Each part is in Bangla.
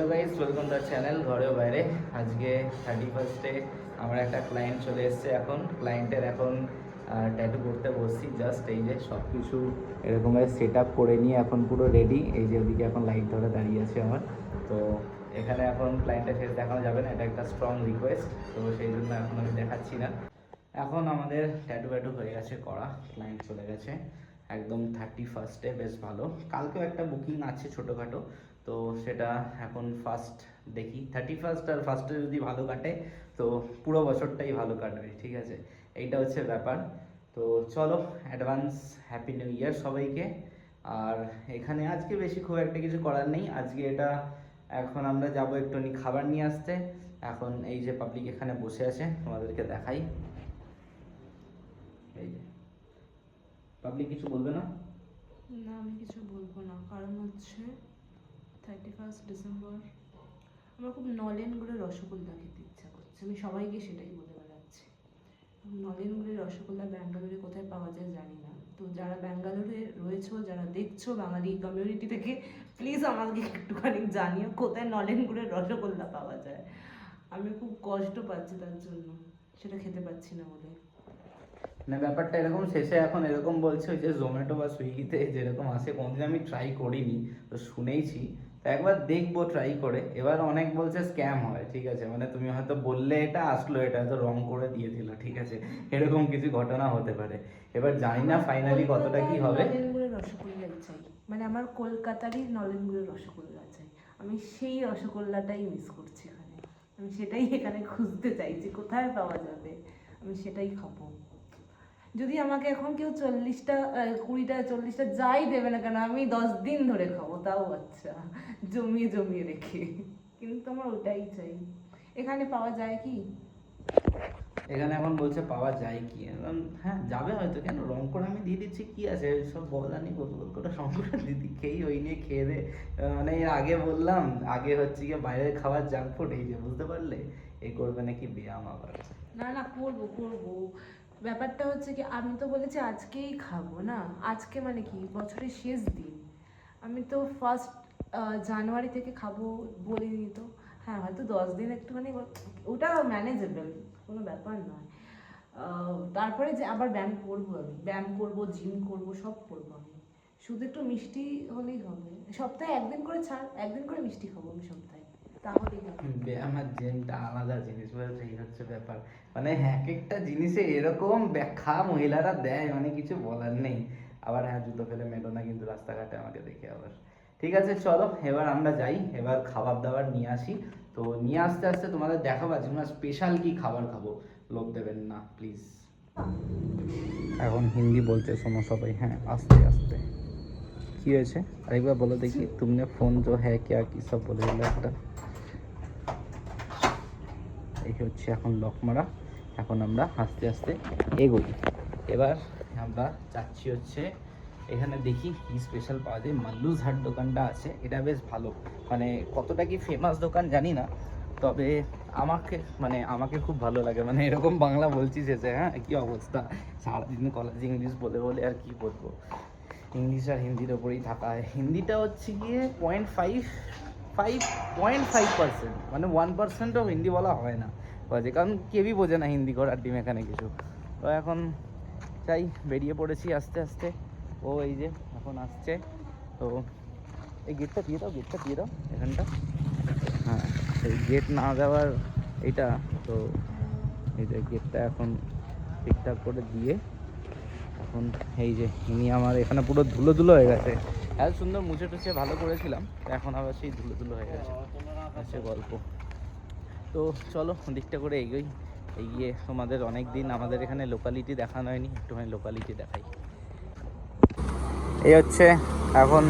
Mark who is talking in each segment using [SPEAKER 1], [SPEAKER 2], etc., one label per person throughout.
[SPEAKER 1] Hello guys, welcome to channel ঘরেও বাইরে। আজকে 31স্টে আমার একটা ক্লায়েন্ট চলে এসেছে। এখন ক্লায়েন্টের ট্যাটু করতে বসছি। জাস্ট এই যে সব কিছু এরকমভাবে সেট আপ করে নিয়ে এখন পুরো রেডি। এই যে ওদিকে এখন লাইট ধরে দাঁড়িয়ে আছে আমার। তো এখানে এখন ক্লায়েন্টের ফেস দেখানো যাবে না, এটা একটা স্ট্রং রিকোয়েস্ট। তো সেই জন্য এখন আমি দেখাচ্ছি না। এখন আমাদের ট্যাটু হয়ে গেছে করা, ক্লায়েন্ট চলে গেছে একদম 31স্টে। বেশ ভালো, কালকেও একটা বুকিং আছে ছোটোখাটো, তো সেটা এখন ফার্স্ট দেখি। 31স্ট আর ফার্স্টে যদি ভালো কাটে তো পুরো বছরটাই ভালো কাটবে, ঠিক আছে? এইটা হচ্ছে ব্যাপার। তো চলো, অ্যাডভান্স হ্যাপি নিউ ইয়ার সবাইকে। আর এখানে আজকে বেশি খুব একটা কিছু করার নেই। আজকে এটা এখন আমরা যাবো একটুখানি খাবার নিয়ে আসতে। এখন এই যে পাবলিক এখানে বসে আছে, তোমাদেরকে দেখাই। এই যে পাবলিক কিছু বলবে না?
[SPEAKER 2] না, আমি কিছু বলবো না, কারণ হচ্ছে 31 ডিসেম্বর আমার খুব নলেন গুড়ের রসগোল্লা খেতে ইচ্ছা করছে। আমি সবাইকে সেটাই বলে বেড়াচ্ছি। নলেন গুড়ের রসগোল্লা ব্যাঙ্গালোরে কোথায় পাওয়া যায় জানি না। তো যারা ব্যাঙ্গালোরে রয়েছো, যারা দেখছো বাঙালি কমিউনিটি থেকে, প্লিজ আমাকে একটুখানি জানিও কোথায় নলেন গুড়ের রসগোল্লা পাওয়া যায়। আমি খুব কষ্ট পাচ্ছি তার জন্য, সেটা খেতে পাচ্ছি না বলে।
[SPEAKER 1] না, ব্যাপারটা এরকম, শেষে এখন এরকম বলছে ওই যে জোম্যাটো বা সুইগিতে যেরকম আসে, কোনোদিন আমি ট্রাই করিনি, তো শুনেইছি। তো একবার দেখবো ট্রাই করে। এবার অনেক বলছে স্ক্যাম হয়, ঠিক আছে? মানে তুমি হয়তো বললে এটা আসলো, এটা হয়তো রং করে দিয়ে দিল, ঠিক আছে? এরকম কিছু ঘটনা হতে পারে। এবার জানি না ফাইনালি কতটা কি হবে।
[SPEAKER 2] নলেন গুড়ের রসগোল্লাই চাই, মানে আমার কলকাতারই নলেন গুড়ের রসগোল্লা চাই। আমি সেই রসগোল্লাটাই মিস করছি এখানে। আমি সেটাই এখানে খুঁজতে চাইছি, কোথায় পাওয়া যাবে আমি সেটাই খাবো। যদি আমাকে এখন কেউ 40টা 20টা 40টা যাই দেবে না কেন, আমি 10 দিন ধরে খাবো, তাও আচ্ছা, জমিয়ে জমিয়ে রেখে। কিন্তু আমার ওটাই চাই। এখানে পাওয়া যায় কি?
[SPEAKER 1] এখানে এখন বলছে পাওয়া যায় কি? হ্যাঁ যাবে হয়তো, কেন? রং করে আমি দিয়ে দিচ্ছি, কি আছে? সব বলানি গোল গোল করে রং করে দিদি, খেয়েই ওই নিয়ে খেয়ে দে। মানে এর আগে বললাম, আগে হচ্ছে গিয়ে বাইরের খাবার জাঙ্ক ফুড, এই যে বুঝতে পারলে? এই করবে নাকি ব্যায়াম আবার।
[SPEAKER 2] না না, করবো করবো। ব্যাপারটা হচ্ছে কি, আমি তো বলেছি আজকেই খাবো না। আজকে মানে কি, বছরের শেষ দিন। আমি তো ফার্স্ট জানুয়ারি থেকে খাবো বলিনি তো। হ্যাঁ, হয়তো 10 দিন একটুখানি, ওটা ম্যানেজেবল, কোনো ব্যাপার নয়। তারপরে যে আবার ব্যায়াম করবো, আমি ব্যায়াম করবো, জিম করবো, সব করবো আমি। শুধু একটু মিষ্টি হলেই হবে। সপ্তাহে একদিন করে ছাড়, একদিন করে মিষ্টি খাবো আমি সপ্তাহে, তাহলেই হবে।
[SPEAKER 1] ব্যায়াম আর জিমটা আলাদা জিনিস, বলছে এই হচ্ছে ব্যাপার। মানে এক একটা জিনিসে এরকম ব্যাখ্যা মহিলারা দেয়, মানে কিছু বলার নেই। আবার হ্যাঁ, জুতো ফেলে মেলো না কিন্তু রাস্তাঘাটে আমাকে দেখে আবার। ঠিক আছে চলো, এবার আমরা যাই, এবার খাবার দাবার নিয়ে আসি। তো নিয়ে আসতে আসতে তোমাদের দেখাবো আজকে আমরা স্পেশাল কি খাবার খাবো। লোভ দেবেন না প্লিজ। এখন হিন্দি বলছে, শোনো সবাই। হ্যাঁ, আস্তে আস্তে। কি হয়েছে আরেকবার বলো দেখি। তুমনে ফোন জো হ্যাঁ ক্যা কি সব বলে দিল একটা। এই হচ্ছে এখন লক মারা। এখন আমরা আস্তে আস্তে এগোই। এবার আমরা যাচ্ছি হচ্ছে এখানে, দেখি কি স্পেশাল পাওয়া যায়। মাল্লুস হাট দোকানটা আছে, এটা বেশ ভালো। মানে কতটা কি ফেমাস দোকান জানি না, তবে আমাকে খুব ভালো লাগে। মানে এরকম বাংলা বলছি শেষে, হ্যাঁ কি অবস্থা, সারাদিন কলেজে ইংলিশ বলে বলে আর কি বলবো। ইংলিশ আর হিন্দির ওপরেই থাকা হয়। হিন্দিটা হচ্ছে গিয়ে 0.5%, মানে 1%ও হিন্দি বলা হয় না বাজে, কারণ কেউই বোঝে না হিন্দি করার ডিম এখানে কিছু। তো এখন চাই, বেরিয়ে পড়েছি আস্তে আস্তে। ও এই যে এখন আসছে। তো এই গেটটা দিয়ে দাও, গেটটা দিয়ে দাও এখানটা। হ্যাঁ, এই গেট না দেওয়ার এইটা। তো এই যে গেটটা এখন ঠিকঠাক করে দিয়ে, এখন এই যে ইনি আমার এখানে পুরো ধুলো ধুলো হয়ে গেছে। এত সুন্দর মুছে টুছে ভালো করেছিলাম, তো এখন আবার সেই ধুলো ধুলো হয়ে গেছে, হচ্ছে গল্প। তো চলো দিকটা করে এগোই। এগিয়ে তোমাদের অনেক দিন আমাদের এখানে লোকালিটি দেখানো হয়নি, একটুখানি লোকালিটি দেখাই। এই হচ্ছে এখন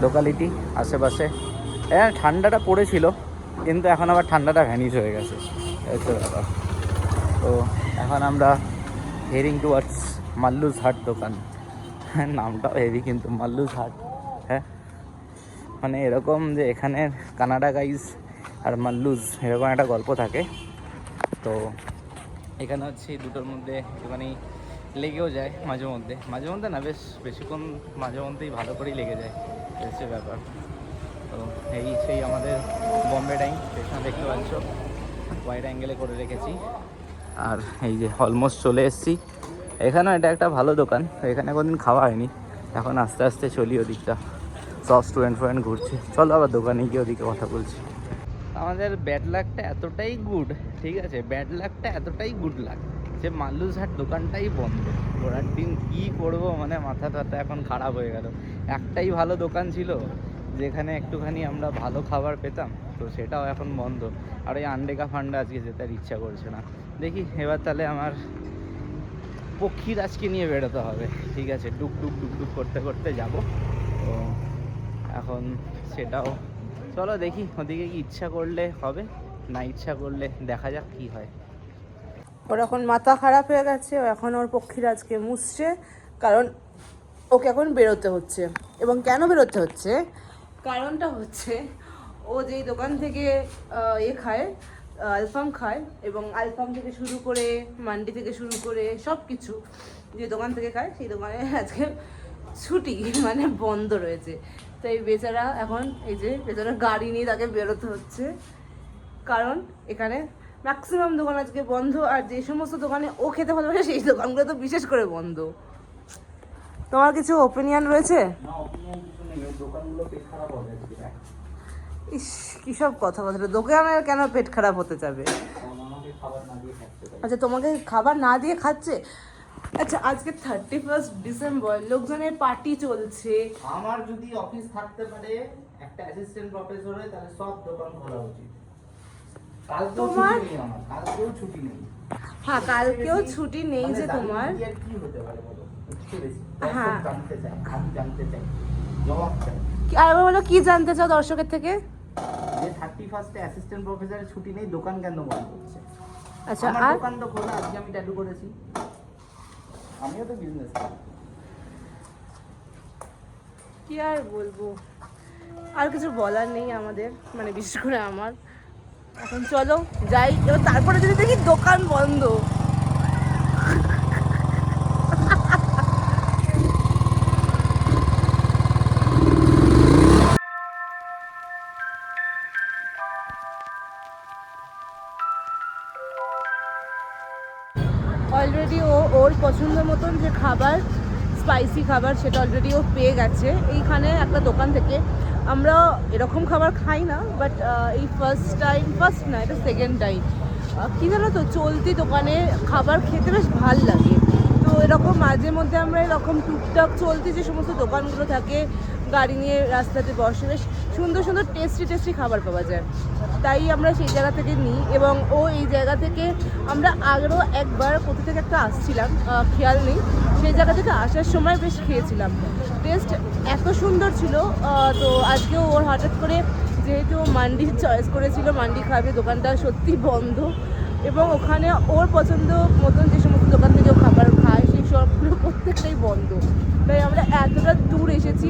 [SPEAKER 1] লোকালিটি আশেপাশে। হ্যাঁ, ঠান্ডাটা পড়েছিল, কিন্তু এখন আবার ঠান্ডাটা ভ্যানিশ হয়ে গেছে, হচ্ছে ব্যাপার। তো এখন আমরা হেডিং টুয়ার্ডস মাল্লুস হাট দোকান। হ্যাঁ, নামটাও হেভি কিন্তু, মাল্লুস হাট। হ্যাঁ, মানে এরকম যে এখানে কানাডা গাইজ আর মাল্লুস, এরকম একটা গল্প থাকে। তো এখানে হচ্ছে এই দুটোর মধ্যে একটুখানি লেগেও যায় মাঝে মধ্যে, মাঝে মধ্যে না, বেশ বেশিক্ষণ মাঝে মধ্যেই ভালো করেই লেগে যায়, হচ্ছে ব্যাপার। তো এই সেই আমাদের বম্বে ডাইং স্টেশন দেখতে পাচ্ছ, ওয়াইড অ্যাঙ্গেলে করে রেখেছি। আর এই যে অলমোস্ট চলে এসেছি। এখানেও এটা একটা ভালো দোকান, এখানে কোনদিন খাওয়া হয়নি, এখন আস্তে আস্তে চলি ওদিকটা, সব স্টুডেন্ট ফ্রেন্ড ঘুরছে। চলো আবার দোকানে গিয়ে ওদিকে কথা বলছি। আমাদের ব্যাড লাকটা এতটাই গুড, ঠিক আছে, ব্যাড লাকটা এতটাই গুড লাক যে মাল্লুসহাট দোকানটাই বন্ধ। ঘোরার দিন কী করবো, মানে মাথা টাথা এখন খারাপ হয়ে গেল। একটাই ভালো দোকান ছিল যেখানে একটুখানি আমরা ভালো খাবার পেতাম, তো সেটাও এখন বন্ধ। আর ওই আন্ডেকা ফান্ডা আজকে যেতে আর ইচ্ছা করছে না। দেখি এবার তাহলে আমার পক্ষীর আজকে নিয়ে বেরোতে হবে, ঠিক আছে, ডুক ডুক ডুক ডুক করতে করতে যাব। তো এখন সেটাও চলো দেখি, ওদিকে কি ইচ্ছা করলে হবে, না ইচ্ছা করলে দেখা যাক কি হয়।
[SPEAKER 2] ওর এখন মাথা খারাপ হয়ে গেছে, ও এখন ওর পক্ষীর আজকে মুছছে, কারণ ওকে এখন বেরোতে হচ্ছে। এবং কেন বেরোতে হচ্ছে, কারণটা হচ্ছে ও যেই দোকান থেকে খায়, আলফাম খায়, এবং আলফাম থেকে শুরু করে মান্ডি থেকে শুরু করে সব কিছু যে দোকান থেকে খায়, সেই দোকানে আজকে ছুটি, মানে বন্ধ রয়েছে। তো এই বেচারা এখন, এই যে বেচারা গাড়ি নিয়ে তাকে বেরোতে হচ্ছে, কারণ এখানে ম্যাক্সিমাম দোকান আজকে বন্ধ। আর যে সমস্ত দোকানে ও খেতে ভালোবাসে সেই দোকানগুলো তো বিশেষ করে বন্ধ। তোমার কিছু ওপিনিয়ন রয়েছে? ইস, কী সব কথা বলছিল, দোকানের কেন পেট খারাপ হতে যাবে? আচ্ছা, তোমাকে খাবার না দিয়ে খাচ্ছে? আচ্ছা, আজকে 31 ডিসেম্বর, লোকজনের পার্টি চলছে।
[SPEAKER 1] আমার যদি অফিস থাকতে পারে একটা অ্যাসিস্ট্যান্ট প্রফেসর হয়ে, তাহলে সব দোকান খোলা উচিত।
[SPEAKER 2] তোমার
[SPEAKER 1] কালকেও ছুটি নেই।
[SPEAKER 2] হ্যাঁ, কালকেও ছুটি নেই যে তোমার।
[SPEAKER 1] কি হতে পারে বলো, একটু বেশি
[SPEAKER 2] হ্যাঁ,
[SPEAKER 1] জানতে চাই, আমি জানতে চাই, জবাব চাই।
[SPEAKER 2] আর বলো, কি জানতে চাও দর্শকের থেকে?
[SPEAKER 1] যে 31 অ্যাসিস্ট্যান্ট প্রফেসরের ছুটি নেই, দোকান কেন বন্ধ করছে?
[SPEAKER 2] আচ্ছা,
[SPEAKER 1] আমার
[SPEAKER 2] আর
[SPEAKER 1] দোকান তো খোলা, আজকে আমি ট্যাটু করেছি, আমিও তো বিজনেস করি।
[SPEAKER 2] কি আর বলবো, আর কিছু বলার নেই আমাদের, মানে বিশেষ করে আমার। এখন চলো যাই, এবার তারপরে যদি দেখি দোকান বন্ধ। অলরেডি ও ওর পছন্দ মতন যে খাবার, স্পাইসি খাবার, সেটা অলরেডি ও পেয়ে গেছে এইখানে একটা দোকান থেকে। আমরা এরকম খাবার খাই না, বাট এই ফার্স্ট না, এটা সেকেন্ড টাইম। কী জানো তো, চলতি দোকানে খাবার খেতে বেশ ভাল লাগে। তো এরকম মাঝে মধ্যে আমরা এরকম টুকটাক চলতি যে সমস্ত দোকানগুলো থাকে, গাড়ি নিয়ে রাস্তাতে বসে, বেশ সুন্দর সুন্দর টেস্টি খাবার পাওয়া যায়, তাই আমরা সেই জায়গা থেকে নিই। এবং ও এই জায়গা থেকে, আমরা আগেও একবার কোথা থেকে একটা আসছিলাম, খেয়াল নেই, সেই জায়গা থেকে আসার সময় বেশ খেয়েছিলাম, টেস্ট এত সুন্দর ছিল। তো আজকেও ওর হঠাৎ করে, যেহেতু মান্ডির চয়েস করেছিল, মান্ডি খাবে, দোকানটা সত্যি বন্ধ, এবং ওখানে ওর পছন্দ মতন যে সমস্ত দোকান থেকে ও খাবার খায় সেই সবগুলো প্রত্যেকটাই বন্ধ। তাই আমরা এতটা দূর এসেছি,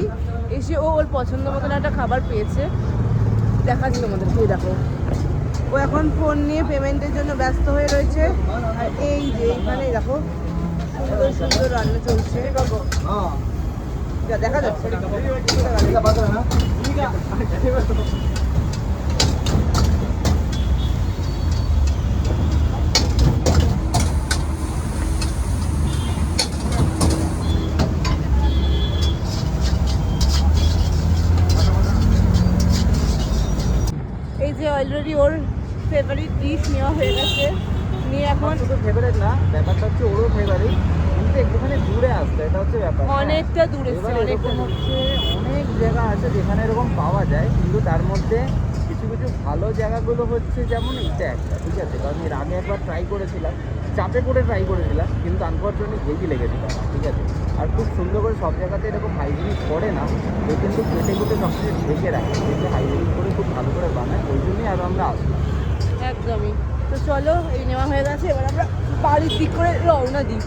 [SPEAKER 2] এসে ও ওর পছন্দ মতন একটা খাবার পেয়েছে। দেখাচ্ছি তোমাদেরকে, দেখো, ও এখন ফোন নিয়ে পেমেন্টের জন্য ব্যস্ত হয়ে রয়েছে। আর এই যে এইখানে দেখো সুন্দর সুন্দর রান্না চলছে, দেখা যাচ্ছে। এই যে অলরেডি ওর ফেভারিট ডিশ নেওয়া হয়ে গেছে, নিয়ে এখন
[SPEAKER 1] শুধু ফেভারিট না, ব্যাপারটা হচ্ছে ওরও ফেভারিট, কিন্তু একটুখানি দূরে আসতে, এটা হচ্ছে ব্যাপার।
[SPEAKER 2] অনেকটা দূরে,
[SPEAKER 1] এবার
[SPEAKER 2] অনেকটা
[SPEAKER 1] এরকম
[SPEAKER 2] দূরে।
[SPEAKER 1] হচ্ছে অনেক জায়গা আছে যেখানে এরকম পাওয়া যায়, কিন্তু তার মধ্যে কিছু কিছু ভালো জায়গাগুলো হচ্ছে যেমন এইটা একটা, ঠিক আছে, কারণ এর আগে একবার ট্রাই করেছিলাম, চাপে করে ট্রাই করেছিলাম, কিন্তু আনফর্চুনেটলি ঘেজি লেগেছিল, ঠিক আছে। আর খুব সুন্দর করে সব জায়গাতে এরকম হাইজিনিক করে না, ও কিন্তু কেটে কুটে সব কিছু ঢেকে রাখে, কিন্তু হাইজিনিক করে খুব ভালো করে বানায়, ওই জন্যই আরও আমরা আসলাম।
[SPEAKER 2] একদমই। তো চলো, এই নেওয়া হয়ে গেছে, এবার আমরা বাড়ির দিক করে রওনা দিই,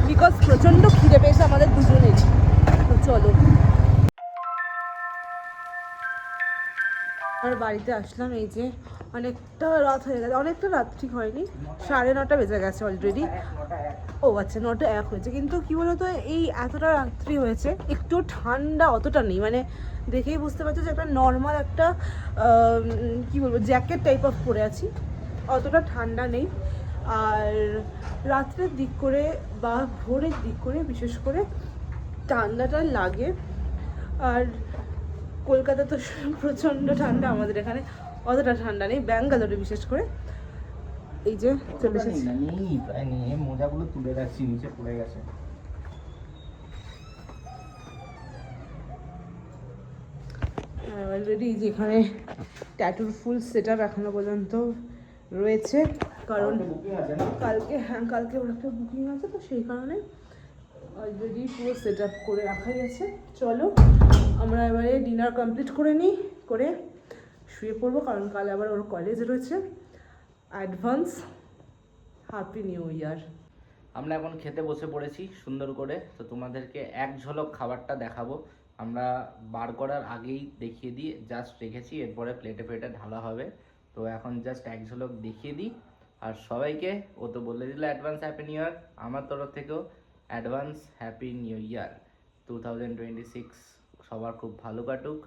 [SPEAKER 2] বিকজ প্রচণ্ড খিদে পেয়েছে আমাদের দুজনেরই। তো চলো। আর বাড়িতে আসলাম, এই যে অনেকটা রাত হয়ে গেছে, অনেকটা রাত ঠিক হয়নি, 9:30 বেজে গেছে অলরেডি। ও আচ্ছা, 9:01 হয়েছে, কিন্তু কি বলতো এই এতটা রাত্রি হয়েছে, একটু ঠান্ডা অতটা নেই, মানে দেখেই বুঝতে পারছো যে একটা নর্মাল একটা কি বলবো জ্যাকেট টাইপ অফ পরে আছি, অতটা ঠান্ডা নেই। আর রাত্রের দিক করে বা ভোরের দিক করে বিশেষ করে ঠান্ডাটা লাগে। আর কলকাতা তো প্রচণ্ড ঠান্ডা, আমাদের এখানে অতটা ঠান্ডা নেই, ব্যাঙ্গালোরে বিশেষ করে। এই যে চলে এসেছি,
[SPEAKER 1] প্রায় নিয়ে মোজাগুলো তুলে রাখছি, নিচে পড়ে গেছে।
[SPEAKER 2] অলরেডি যেখানে ট্যাটুর ফুল সেট আপ এখনো পর্যন্ত রয়েছে, কারণ কালকে ওর একটা বুকিং আছে, তো সেই কারণে অলরেডি পুরো সেট আপ করে রাখাই আছে। চলো আমরা এবারে ডিনার কমপ্লিট করে নিই, করে শুয়ে পড়বো, কারণ কাল আবার ওর কলেজ রয়েছে। Advance happy new year.
[SPEAKER 1] আমরা এখন খেতে বসে পড়েছি সুন্দর করে, তো তোমাদেরকে এক ঝলক খাবারটা দেখাবো। আমরা বার করার আগেই দেখিয়ে দিই, জাস্ট রেখেছি, এরপরে প্লেটে প্লেটে ঢালা হবে। তো এখন জাস্ট এক ঝলক দেখিয়ে দিই। আর সবাইকে ও তো বলে দিল অ্যাডভান্স হ্যাপি নিউ ইয়ার, আমার তরফ থেকেও অ্যাডভান্স হ্যাপি নিউ ইয়ার 2026। সবার খুব ভালো কাটুক,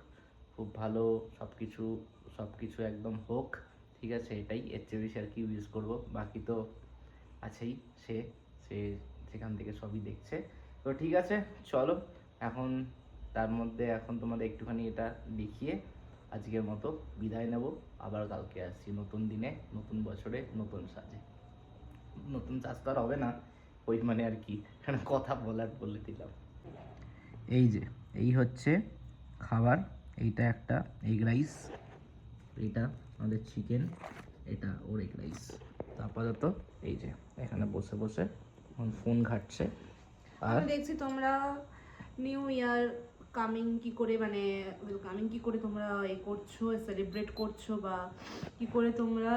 [SPEAKER 1] খুব ভালো সব কিছু একদম হোক, ঠিক আছে? এটাই, এর চেয়ে বেশি আর কি ইউজ করবো, বাকি তো আছেই, সে সে সেখান থেকে সবই দেখছে। তো ঠিক আছে, চলো এখন তার মধ্যে এখন তোমাদের একটুখানি এটা দেখিয়ে আজকের মতো বিদায় নেব। আবার কালকে আসছি নতুন দিনে, নতুন বছরে, নতুন সাজে। নতুন সাজ তো আর হবে না, ওই মানে আর কি কথা বলে দিলাম। এই হচ্ছে খাবার, এইটা একটা এগ রাইস, এটা আমাদের চিকেন, এটা ওর এগ রাইস। আপাতত এই যে এখানে বসে বসে ফোন ঘাটছে। আর
[SPEAKER 2] আমি দেখছি তোমরা নিউ ইয়ার কামিং কি করে, মানে কামিং কি করে তোমরা এ করছো, সেলিব্রেট করছো, বা কি করে তোমরা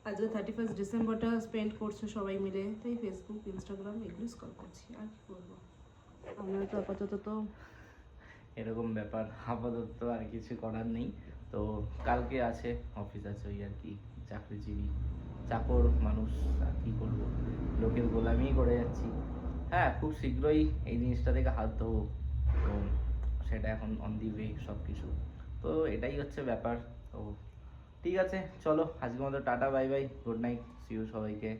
[SPEAKER 2] আজকে 31 ডিসেম্বরটা স্পেন্ড করছো সবাই মিলে, তাই ফেসবুক ইনস্টাগ্রাম এগুলো স্ক্রল করছি, আর কি করবো। আমরা তো আপাতত তো
[SPEAKER 1] এরকম ব্যাপার, আপাতত আর কিছু করার নেই। তো কালকে আছে অফিস আছে, ওই আর কি, চাকরিজীবী চাকর মানুষ, আর কি করবো, লোকের গোলামি করে যাচ্ছি। হ্যাঁ, খুব শীঘ্রই এই জিনিসটা থেকে হাত ধোবো, তো সেটা এখন অন দি ওয়ে সব কিছু। তো এটাই হচ্ছে ব্যাপার। তো ঠিক আছে, চলো আজকের মতো ta-ta, bye bye, good night, see you সবাইকে।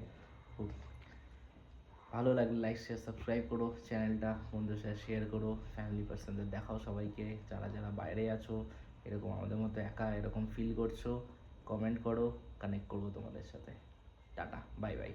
[SPEAKER 1] খুব ভালো লাগলে লাইক শেয়ার সাবস্ক্রাইব করো, চ্যানেলটা বন্ধুদের সাথে শেয়ার করো, ফ্যামিলি পার্সনদের দেখাও সবাইকে, যারা যারা বাইরে আছো, এরকম আমাদের মতো একা এরকম ফিল করছো, কমেন্ট করো, কানেক্ট করবো তোমাদের সাথে। Tata, bye by.